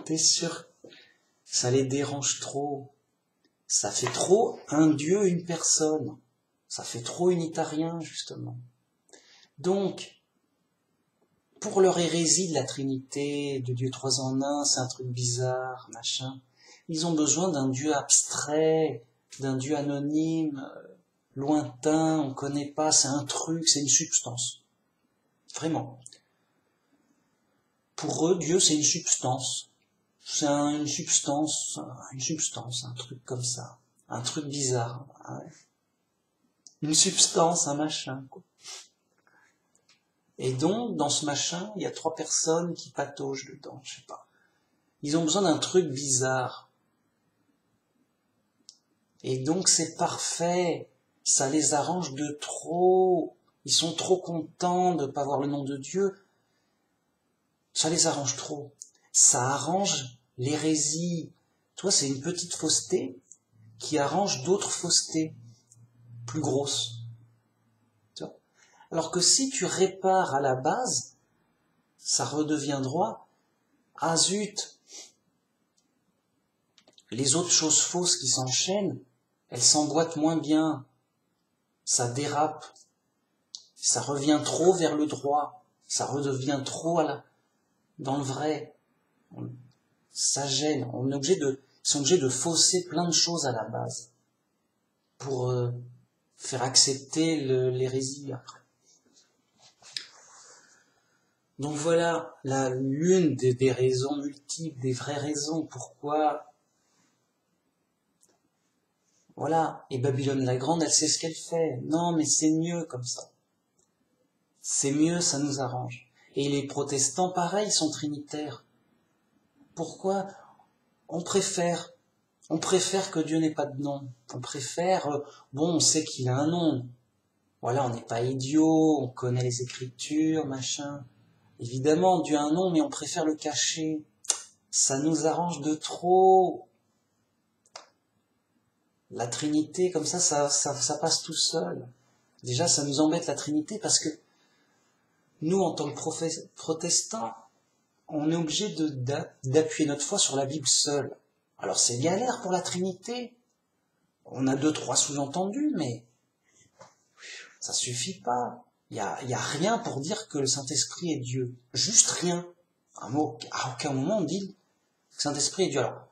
T'es sûr? Ça les dérange trop. Ça fait trop un Dieu, une personne. Ça fait trop unitarien, justement. Donc, pour leur hérésie de la Trinité, de Dieu 3 en 1, c'est un truc bizarre, machin. Ils ont besoin d'un Dieu abstrait, d'un Dieu anonyme, lointain, on connaît pas, c'est un truc, c'est une substance. Vraiment. Pour eux, Dieu, c'est une substance. C'est une substance, un truc comme ça. Un truc bizarre. Ouais. Une substance, un machin, quoi. Et donc, dans ce machin, il y a 3 personnes qui pataugent dedans, je sais pas. Ils ont besoin d'un truc bizarre. Et donc, c'est parfait. Ça les arrange de trop. Ils sont trop contents de ne pas voir le nom de Dieu. Ça les arrange trop. Ça arrange l'hérésie. Toi, c'est une petite fausseté qui arrange d'autres faussetés plus grosses. Tu vois ? Alors que si tu répares à la base, ça redevient droit. Ah zut, les autres choses fausses qui s'enchaînent, elles s'emboîtent moins bien. Ça dérape. Ça revient trop vers le droit. Ça redevient trop dans le vrai. Ça gêne. Ils sont obligés de fausser plein de choses à la base pour faire accepter l'hérésie après. Donc voilà l'une des raisons multiples, des vraies raisons pourquoi. Voilà. Et Babylone la Grande, elle sait ce qu'elle fait. Non, mais c'est mieux comme ça. C'est mieux, ça nous arrange. Et les protestants, pareil, sont trinitaires. Pourquoi? On préfère que Dieu n'ait pas de nom. On préfère, on sait qu'il a un nom. Voilà, on n'est pas idiot, on connaît les Écritures, machin. Évidemment, Dieu a un nom, mais on préfère le cacher. Ça nous arrange de trop. La Trinité, comme ça passe tout seul. Déjà, ça nous embête la Trinité parce que nous, en tant que protestants, on est obligé d'appuyer notre foi sur la Bible seule. Alors c'est galère pour la Trinité. On a 2-3 sous-entendus, mais ça suffit pas. Il y a rien pour dire que le Saint-Esprit est Dieu. Juste rien. Un mot, à aucun moment on dit que le Saint-Esprit est Dieu. Alors,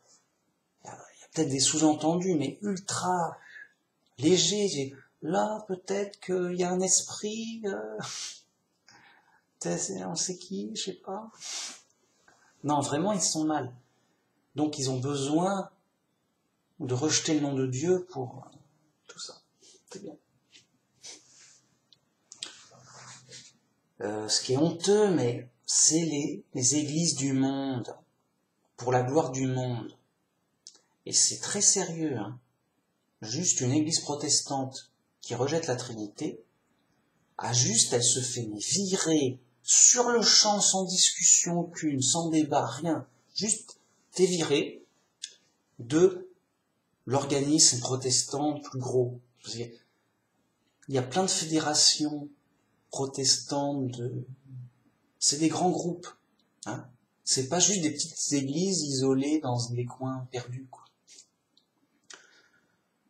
il y a peut-être des sous-entendus, mais ultra légers. Là, peut-être qu'il y a un esprit, on sait qui, je sais pas. Non, vraiment, ils sont mal. Donc, ils ont besoin de rejeter le nom de Dieu pour tout ça. C'est bien. Ce qui est honteux, mais c'est les églises du monde, pour la gloire du monde. Et c'est très sérieux, hein. Juste une église protestante qui rejette la Trinité, elle se fait virer sur le champ, sans discussion aucune, sans débat, rien. Juste, t'es viré de l'organisme protestant plus gros. Il y a plein de fédérations protestantes, c'est des grands groupes, hein. C'est pas juste des petites églises isolées dans des coins perdus, quoi.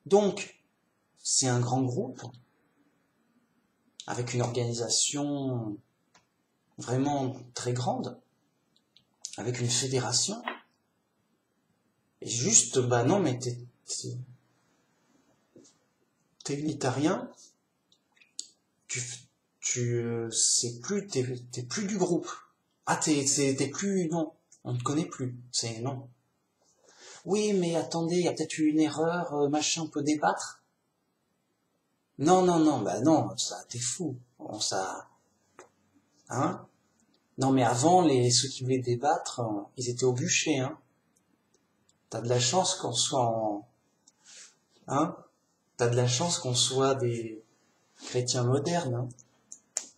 Donc, c'est un grand groupe, avec une organisation vraiment très grande, avec une fédération, et juste, bah non, mais t'es unitarien, c'est plus, t'es plus du groupe. Ah, t'es plus, non, on ne te connaît plus, c'est non. Oui, mais attendez, il y a peut-être eu une erreur, machin, on peut débattre. Non, non, non, bah non, ça, t'es fou. Bon, ça, hein? Non, mais avant, ceux qui voulaient débattre, ils étaient au bûcher, hein. T'as de la chance qu'on soit hein? T'as de la chance qu'on soit des chrétiens modernes, hein.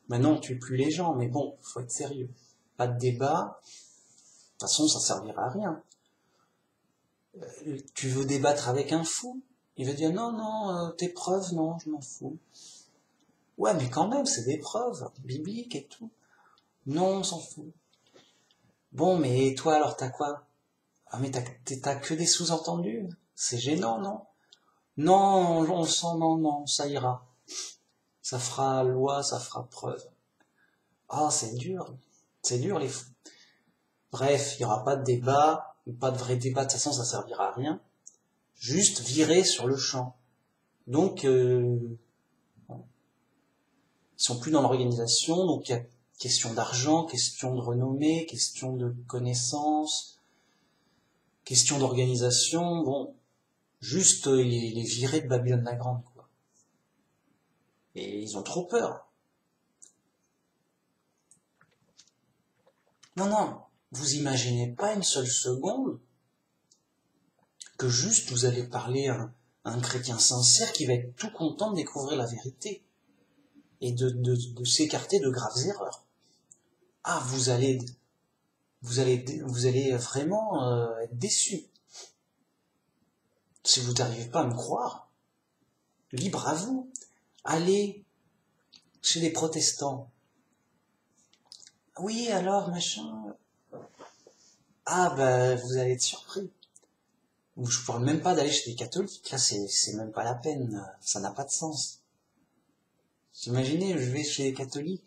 Maintenant, on tue plus les gens, mais bon, faut être sérieux. Pas de débat. De toute façon, ça servira à rien. Tu veux débattre avec un fou? Il va dire non, non, tes preuves, non, je m'en fous. Ouais, mais quand même, c'est des preuves bibliques et tout. Non, on s'en fout. Bon, mais toi, alors, t'as quoi? Ah, mais t'as que des sous-entendus. C'est gênant, non? Non, on sent, non, non, ça ira. Ça fera loi, ça fera preuve. Ah, c'est dur. C'est dur, les fous. Bref, il n'y aura pas de débat, pas de vrai débat, de toute façon, ça servira à rien. Juste virer sur le champ. Donc, ils sont plus dans l'organisation, donc il y a question d'argent, question de renommée, question de connaissances, question d'organisation, bon, juste les virer de Babylone la Grande, quoi. Et ils ont trop peur. Non, non, vous imaginez pas une seule seconde que juste vous allez parler à un chrétien sincère qui va être tout content de découvrir la vérité et de s'écarter de graves erreurs. Ah, vous allez vraiment être déçu. Si vous n'arrivez pas à me croire, libre à vous. Allez chez les protestants. Oui, alors, machin. Ah, bah, vous allez être surpris. Je parle même pas d'aller chez les catholiques. Là, c'est même pas la peine. Ça n'a pas de sens. Imaginez, je vais chez les catholiques.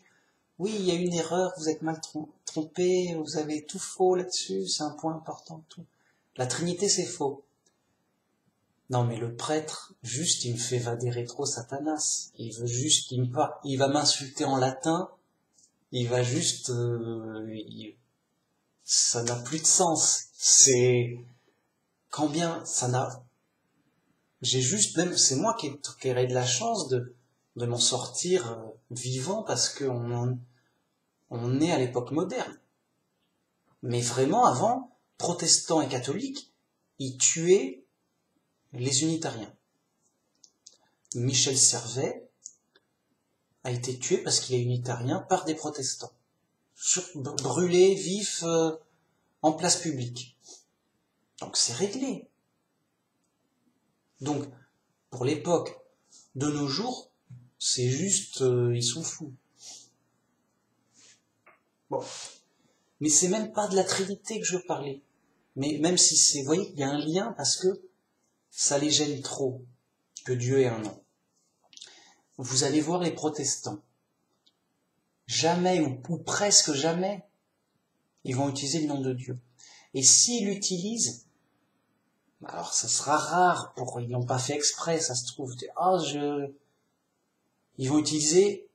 Oui, il y a une erreur, vous êtes mal trompé, vous avez tout faux là-dessus, c'est un point important, tout. La Trinité, c'est faux. Non, mais le prêtre, juste, il me fait va des rétro Satanas. Il veut juste, il va m'insulter en latin. Il va juste, ça n'a plus de sens. Quand bien, j'ai juste, même, c'est moi qui ai de la chance de m'en sortir vivant parce on est à l'époque moderne. Mais vraiment, avant, protestants et catholiques, ils tuaient les unitariens. Michel Servet a été tué parce qu'il est unitarien par des protestants. Brûlé, vif, en place publique. Donc c'est réglé. Donc, pour l'époque, de nos jours, c'est juste, ils sont fous. Bon. Mais c'est même pas de la Trinité que je veux parler. Mais même si vous voyez qu'il y a un lien parce que ça les gêne trop que Dieu ait un nom. Vous allez voir les protestants. Jamais ou presque jamais, ils vont utiliser le nom de Dieu. Et s'ils l'utilisent, alors ça sera rare, ils l'ont pas fait exprès, ça se trouve. Ils vont utiliser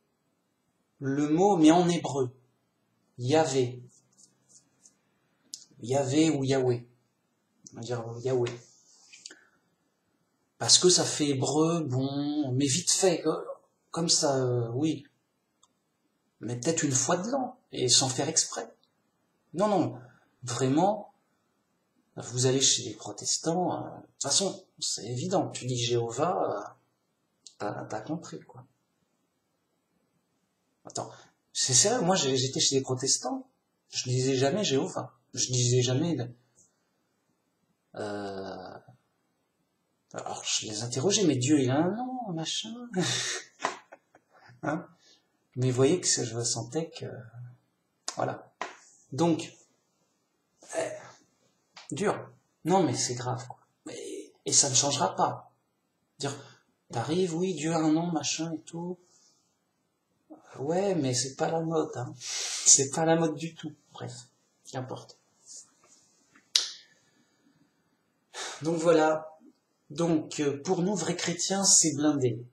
le mot, mais en hébreu. Yahvé. Yahvé ou Yahweh. On va dire Yahweh. Parce que ça fait hébreu, bon, mais vite fait, comme ça, oui. mais peut-être une fois de l'an, et sans faire exprès. Non, non, vraiment, vous allez chez les protestants, de toute façon, c'est évident, tu dis Jéhovah, t'as compris, quoi. Attends, c'est sérieux, moi j'étais chez les protestants, je disais jamais Jéhovah, je disais jamais... alors je les interrogeais, mais Dieu il a un nom, machin... hein, mais vous voyez que je sentais que... voilà. Donc, dur. Non, mais c'est grave, quoi. Et ça ne changera pas. Dire, t'arrives, oui, Dieu a un nom, machin et tout. Ouais, mais c'est pas la mode, hein. C'est pas la mode du tout. Bref, qu'importe. Donc voilà. Donc, pour nous, vrais chrétiens, c'est blindé.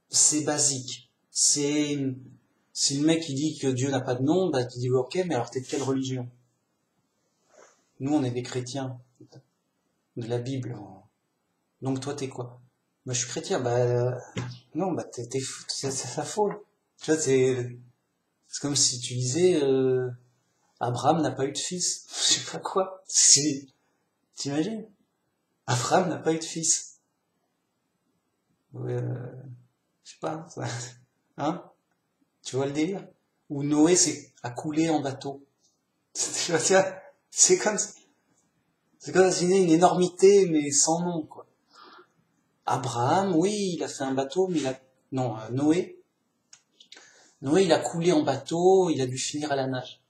C'est basique. C'est le mec qui dit que Dieu n'a pas de nom, bah, qui dit, ok, mais alors t'es de quelle religion? Nous, on est des chrétiens. De la Bible. Donc toi, t'es quoi? Bah, je suis chrétien. Bah, non, bah, c'est faux. Tu vois, c'est comme si tu disais, Abraham n'a pas eu de fils. Je sais pas quoi. T'imagines? Abraham n'a pas eu de fils. Je sais pas, ça. Hein? Tu vois le délire? Ou Noé a coulé en bateau. Tu vois, c'est comme, c'est comme si une énormité, mais sans nom, quoi. Abraham, oui, il a fait un bateau, mais non, Noé, il a coulé en bateau, il a dû finir à la nage.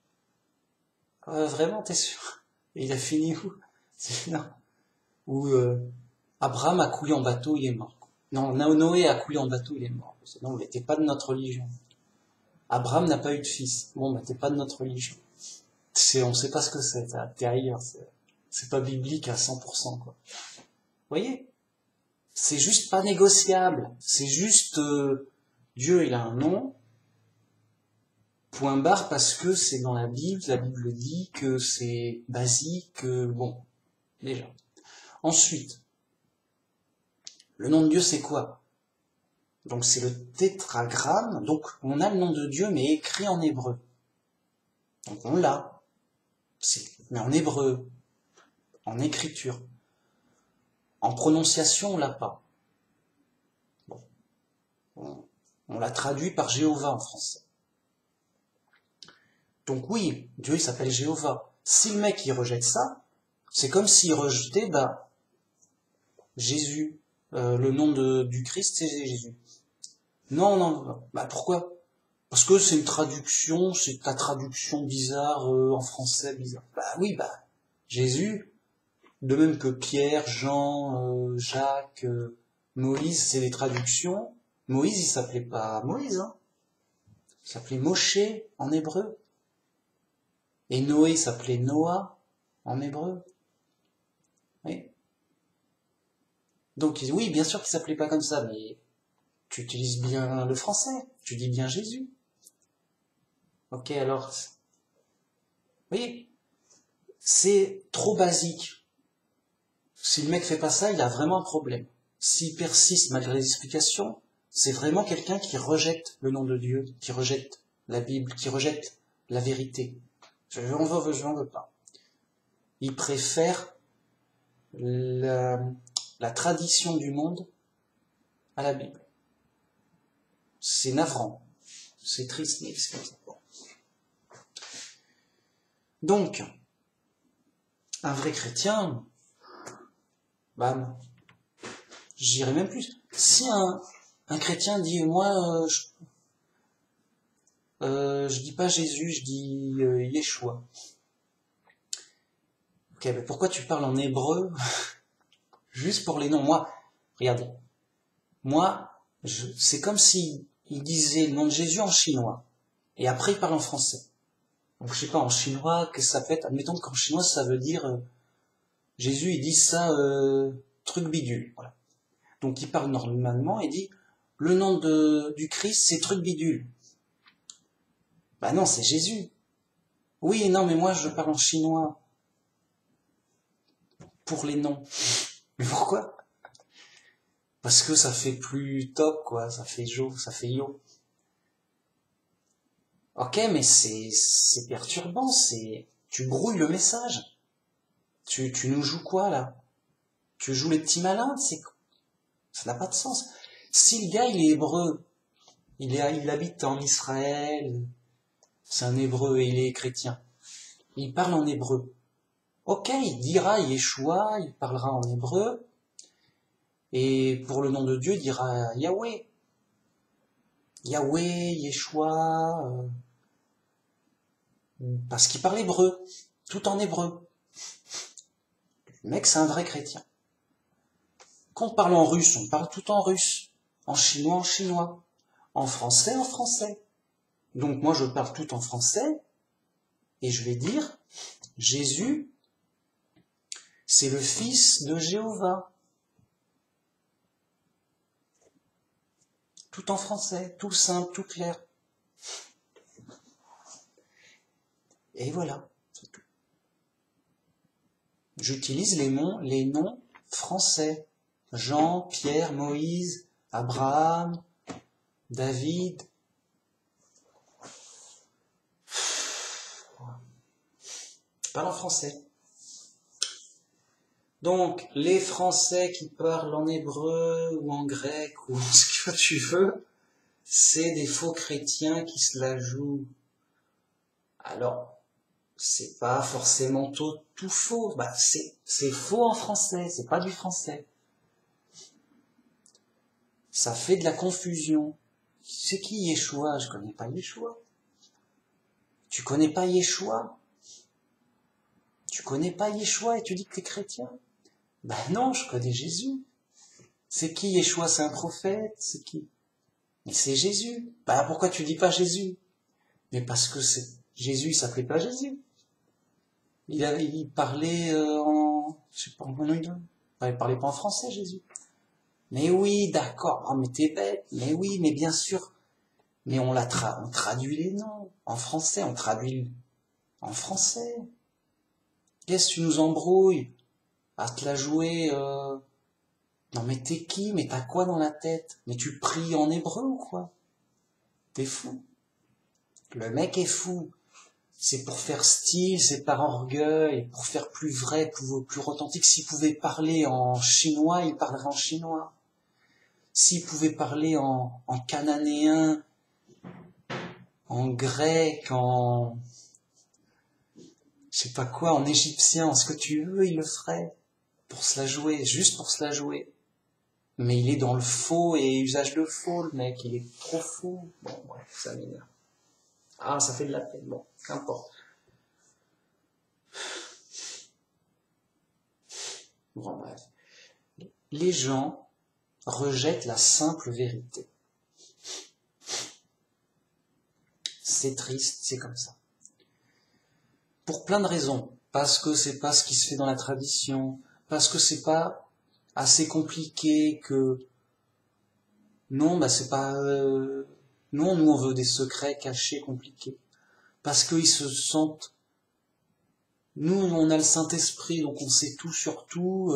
Vraiment, t'es sûr? Et il a fini où? Non. Ou Abraham a coulé en bateau, il est mort. Non, Noé a coulé en bateau, il est mort. Non, mais t'es pas de notre religion. Abraham n'a pas eu de fils. Bon, mais t'es pas de notre religion. On sait pas ce que c'est, t'es ailleurs. C'est pas biblique à 100%, quoi. Vous voyez? C'est juste pas négociable. C'est juste, Dieu, il a un nom, point barre, parce que c'est dans la Bible dit que c'est basique, bon, déjà. Ensuite, le nom de Dieu, c'est quoi? Donc c'est le tétragramme, donc on a le nom de Dieu, mais écrit en hébreu. Donc on l'a, mais en hébreu, en écriture. En prononciation, on l'a pas. Bon, on l'a traduit par Jéhovah en français. Donc oui, Dieu il s'appelle Jéhovah. Si le mec il rejette ça, c'est comme s'il rejetait Jésus. Le nom du Christ, c'est Jésus. Non. Bah pourquoi? Parce que c'est une traduction, c'est ta traduction bizarre en français bizarre. Bah oui, Jésus, de même que Pierre, Jean, Jacques, Moïse, c'est des traductions. Moïse, il s'appelait pas Moïse, hein. Il s'appelait Moshe en hébreu. Et Noé s'appelait Noah en hébreu. Oui. Donc oui, bien sûr qu'il s'appelait pas comme ça, mais tu utilises bien le français, tu dis bien Jésus. Ok, alors, oui, c'est trop basique. Si le mec fait pas ça, il a vraiment un problème. S'il persiste malgré les explications, c'est vraiment quelqu'un qui rejette le nom de Dieu, qui rejette la Bible, qui rejette la vérité. Je n'en veux pas. Il préfère la tradition du monde à la Bible. C'est navrant. C'est triste, mais c'est comme ça. Donc, un vrai chrétien, bam, j'irai même plus. Si un chrétien dit, moi, je dis pas Jésus, je dis Yeshua. Ok, mais pourquoi tu parles en hébreu juste pour les noms? Moi, regardez, c'est comme si il disait le nom de Jésus en chinois, et après il parle en français. Donc je sais pas, en chinois, qu'est-ce que ça peut être? Admettons qu'en chinois ça veut dire Jésus, il dit ça, truc bidule. Voilà. Donc il parle normalement et dit le nom du Christ, c'est truc bidule. Bah non, c'est Jésus. Oui, non, mais moi je parle en chinois pour les noms. Mais pourquoi? Parce que ça fait plus top, quoi. Ça fait ça fait yo. Ok, mais c'est perturbant, tu brouilles le message. Tu nous joues quoi, là? Tu joues les petits malins, ça n'a pas de sens. Si le gars, il est hébreu, il habite en Israël, c'est un hébreu et il est chrétien. Il parle en hébreu. Ok, il dira Yeshua, il parlera en hébreu, et pour le nom de Dieu, il dira Yahweh. Yahweh, Yeshua, parce qu'il parle hébreu, tout en hébreu. Le mec, c'est un vrai chrétien. Quand on parle en russe, on parle tout en russe, en chinois, en français. Donc moi, je parle tout en français, et je vais dire, Jésus, c'est le fils de Jéhovah. Tout en français, tout simple, tout clair. Et voilà, c'est tout. J'utilise les noms français. Jean, Pierre, Moïse, Abraham, David. Je parle en français. Donc, les Français qui parlent en hébreu ou en grec ou ce que tu veux, c'est des faux chrétiens qui se la jouent. Alors, c'est pas forcément tout faux. Bah, c'est faux en français, c'est pas du français. Ça fait de la confusion. C'est qui Yeshua? Je connais pas Yeshua. Tu connais pas Yeshua? Tu connais pas Yeshua et tu dis que t'es chrétien? Ben non, je connais Jésus. C'est qui Yeshua? C'est un prophète? C'est qui? Mais c'est Jésus. Ben pourquoi tu dis pas Jésus? Mais parce que Jésus, il s'appelait pas Jésus. Il parlait je sais pas, il parlait pas en français, Jésus. Mais oui, d'accord. Oh, mais t'es bête. Mais oui, mais bien sûr. Mais on traduit les noms en français. On traduit en français. Qu'est-ce que tu nous embrouilles à te la jouer Non mais t'es qui? Mais t'as quoi dans la tête? Mais tu pries en hébreu ou quoi? T'es fou. Le mec est fou. C'est pour faire style, c'est par orgueil, pour faire plus vrai, plus authentique. S'il pouvait parler en chinois, il parlerait en chinois. S'il pouvait parler en cananéen, en grec, en je sais pas quoi, en égyptien, en ce que tu veux, il le ferait. Pour se la jouer, juste pour se la jouer. Mais il est dans le faux et usage de faux, le mec, il est trop fou. Bon, bref, ça m'énerve. Ah, ça fait de la peine, bon, qu'importe. Bon, bref. Les gens rejettent la simple vérité. C'est triste, c'est comme ça. Pour plein de raisons. Parce que c'est pas ce qui se fait dans la tradition, parce que c'est pas assez compliqué, que non, bah c'est pas non, nous on veut des secrets cachés, compliqués. Parce qu'ils se sentent nous on a le Saint-Esprit, donc on sait tout sur tout,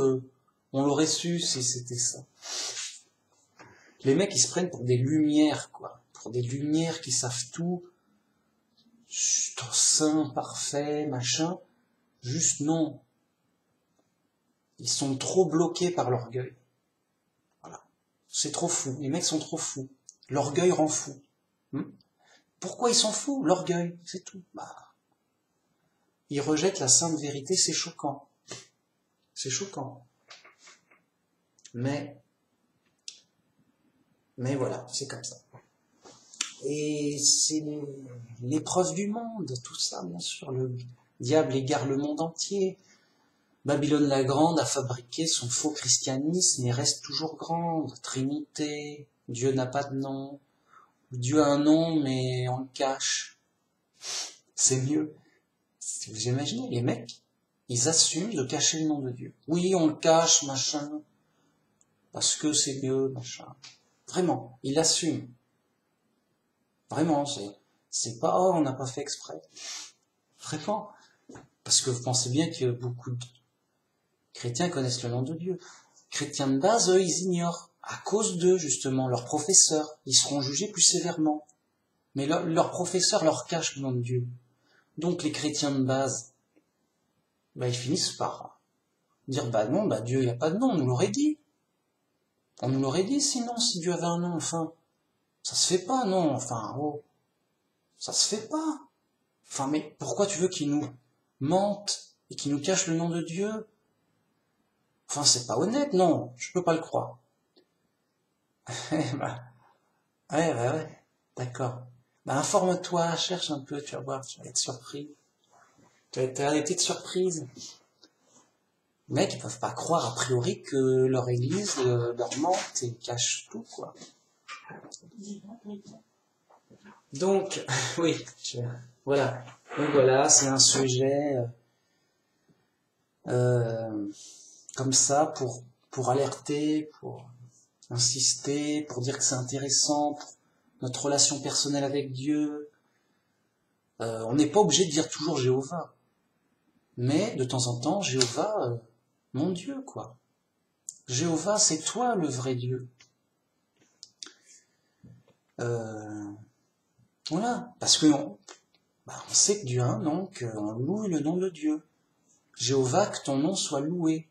on l'aurait su si c'était ça. Les mecs ils se prennent pour des lumières, quoi, pour des lumières qui savent tout, saint, parfait, machin. Juste non. Ils sont trop bloqués par l'orgueil. Voilà. C'est trop fou. Les mecs sont trop fous. L'orgueil rend fou. Pourquoi ils sont fous? L'orgueil, c'est tout. Bah, ils rejettent la sainte vérité, c'est choquant. C'est choquant. Mais voilà, c'est comme ça. Et c'est l'épreuve du monde, tout ça, bien sûr. Le diable égare le monde entier. Babylone la Grande a fabriqué son faux christianisme et reste toujours grande. Trinité, Dieu n'a pas de nom. Dieu a un nom, mais on le cache. C'est mieux. Vous imaginez, les mecs, ils assument de cacher le nom de Dieu. Oui, on le cache, machin, parce que c'est mieux, machin. Vraiment, ils l'assument. Vraiment, c'est pas, oh, on n'a pas fait exprès. Vraiment. Parce que vous pensez bien que beaucoup de chrétiens connaissent le nom de Dieu. Chrétiens de base, eux, ils ignorent. À cause d'eux, justement, leurs professeurs, ils seront jugés plus sévèrement. Mais leur professeur leur cache le nom de Dieu. Donc les chrétiens de base, ils finissent par dire non, Dieu il n'y a pas de nom, on nous l'aurait dit. On nous l'aurait dit sinon, si Dieu avait un nom, enfin. Ça se fait pas, non, enfin, oh. Ça se fait pas. Enfin, mais pourquoi tu veux qu'ils nous mentent et qu'ils nous cachent le nom de Dieu? Enfin, c'est pas honnête, non, je peux pas le croire. Ouais, d'accord. Informe-toi, cherche un peu, tu vas voir, tu vas être surpris. Tu vas avoir des petites surprises. Les mecs, ils peuvent pas croire a priori que leur église leur mente et cache tout, quoi. Donc, oui, voilà. Donc voilà, c'est un sujet comme ça pour alerter, pour insister, pour dire que c'est intéressant, pour notre relation personnelle avec Dieu. On n'est pas obligé de dire toujours Jéhovah. Mais de temps en temps, Jéhovah, mon Dieu, quoi. Jéhovah, c'est toi le vrai Dieu. Voilà, parce que on sait que Dieu a un nom, qu'on loue le nom de Dieu. Jéhovah, que ton nom soit loué.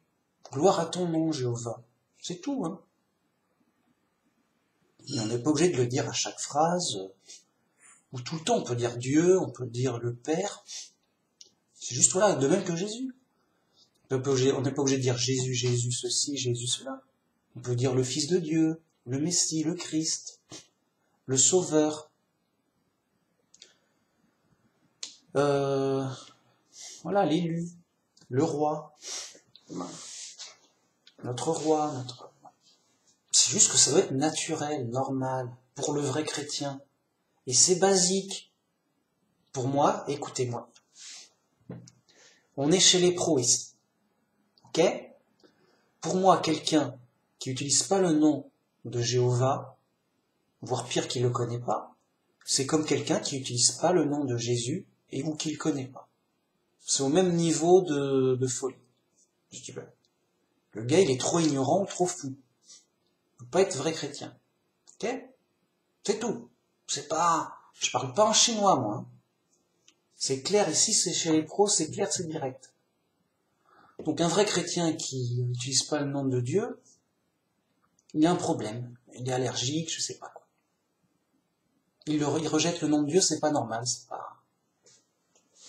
Gloire à ton nom, Jéhovah. C'est tout, hein. Et on n'est pas obligé de le dire à chaque phrase, ou tout le temps. On peut dire Dieu, on peut dire le Père. C'est juste, voilà, de même que Jésus. On n'est pas obligé de dire Jésus, Jésus ceci, Jésus cela. On peut dire le Fils de Dieu, le Messie, le Christ, le Sauveur. Voilà, l'élu, le roi, notre roi, C'est juste que ça doit être naturel, normal, pour le vrai chrétien. Et c'est basique. Pour moi, écoutez-moi. On est chez les pros ici. Ok? Pour moi, quelqu'un qui n'utilise pas le nom de Jéhovah, voire pire qu'il ne le connaît pas, c'est comme quelqu'un qui n'utilise pas le nom de Jésus et ou qui ne le connaît pas. C'est au même niveau de folie. Je dis, le gars, il est trop ignorant ou trop fou. Il peut pas être vrai chrétien. Ok? C'est tout. C'est pas... Je parle pas en chinois, moi. Hein. C'est clair, ici, c'est chez les pros, c'est clair, c'est direct. Donc un vrai chrétien qui n'utilise pas le nom de Dieu, il a un problème. Il est allergique, je sais pas quoi. Il rejette le nom de Dieu, c'est pas normal, c'est pas...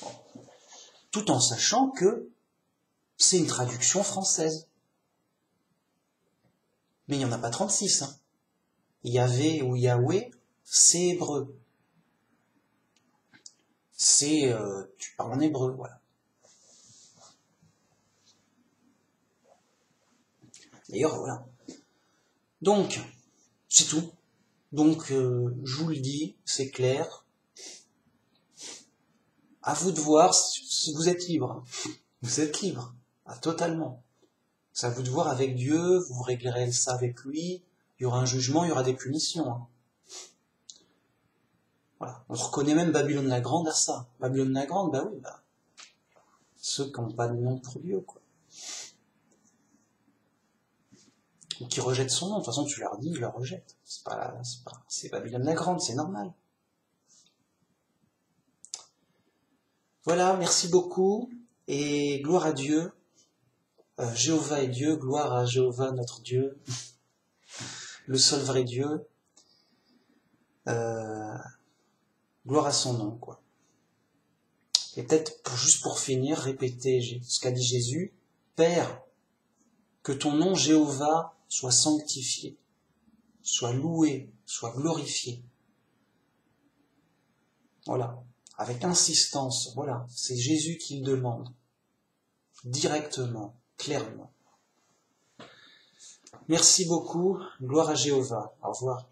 Bon. Tout en sachant que c'est une traduction française. Mais il n'y en a pas 36. Hein. Yahvé ou Yahweh, c'est hébreu. C'est... tu parles en hébreu, voilà. D'ailleurs, voilà. Donc, c'est tout. Donc, je vous le dis, c'est clair. À vous de voir si vous êtes libre. Vous êtes libre, totalement. C'est à vous de voir avec Dieu, vous réglerez ça avec lui, il y aura un jugement, il y aura des punitions. Hein. Voilà. On reconnaît même Babylone la Grande à ça. Babylone la Grande, oui, ceux qui n'ont pas de nom pour Dieu, quoi. Ou qui rejettent son nom. De toute façon, tu leur dis, ils le rejettent. C'est Babylone la Grande, c'est normal. Voilà, merci beaucoup, et gloire à Dieu. Jéhovah est Dieu, gloire à Jéhovah notre Dieu, le seul vrai Dieu. Gloire à son nom, quoi. Et peut-être, juste pour finir, répéter ce qu'a dit Jésus. Père, que ton nom, Jéhovah, soit sanctifié, soit loué, soit glorifié. Voilà. Avec insistance, voilà. C'est Jésus qui le demande. Directement, clairement. Merci beaucoup. Gloire à Jéhovah. Au revoir.